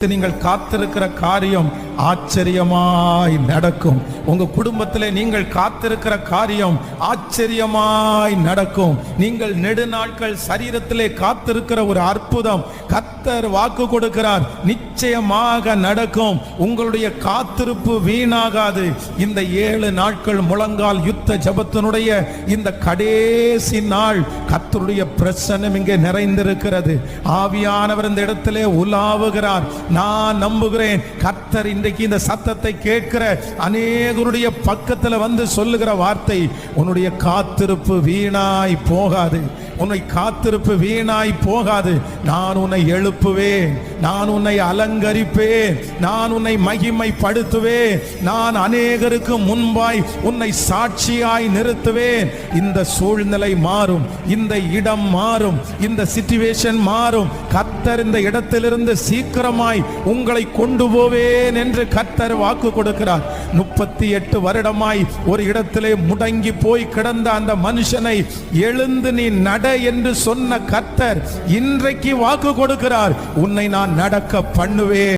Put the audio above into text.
நீங்கள் காத்திருக்கிற காரியம் ஆச்சரியமாய் நடக்கும். உங்க குடும்பத்திலே நீங்கள் காத்திருக்கிற காரியம் ஆச்சரியமாய் நடக்கும். நீங்கள் நெடுநாட்கள் சரீரத்திலே காத்திருக்கிற ஒரு அற்புதம் கர்த்தர் வாக்கு கொடுக்கிறார், நிச்சயமாக நடக்கும். உங்களுடைய காத்திருப்பு வீணாகாது. இந்த 7 நாட்கள் முழங்கால் யுத்த ஜெபத்தினுடைய இந்த கடைசி நாள் கர்த்தருடைய பிரசன்னம் இங்கே நிறைந்திருக்கிறது. ஆவியானவர் இந்த இடத்திலே உலாவுகிறார். நான் நம்புகிறேன் கர்த்தர் இன்றைக்கு இந்த சத்தத்தை கேட்கிற அநேகருடைய பக்கத்தில் வந்து சொல்லுகிற வார்த்தை, உன்னுடைய காத்திருப்பு வீணாய் போகாது, உன்னை காத்திருப்பு வீணாய் போகாது. நான் உன்னை எழுப்புவேன், நான் உன்னை அலங்கரிப்பேன், நான் உன்னை மகிமைப்படுத்துவேன், நான் அநேகருக்கு முன்பாய் உன்னை சாட்சியாய் நிறுத்துவேன். இந்த சூழ்நிலை மாறும், இந்த இடம் மாறும், இந்த சிச்சுவேஷன் மாறும். கர்த்தர் இந்த இடத்திலிருந்து சீக்கிரமாய் உங்களை கொண்டு போவேன் என்று கர்த்தர் வாக்கு கொடுக்கிறார். 38 வருடமாய் ஒரு இடத்திலே முடங்கி போய் கிடந்த அந்த மனுஷனை எழுந்து நீ நட என்று சொன்ன கர்த்தர் இன்றைக்கு வாக்கு கொடுக்கிறார், உன்னை நான் நடக்க பண்ணுவேன்.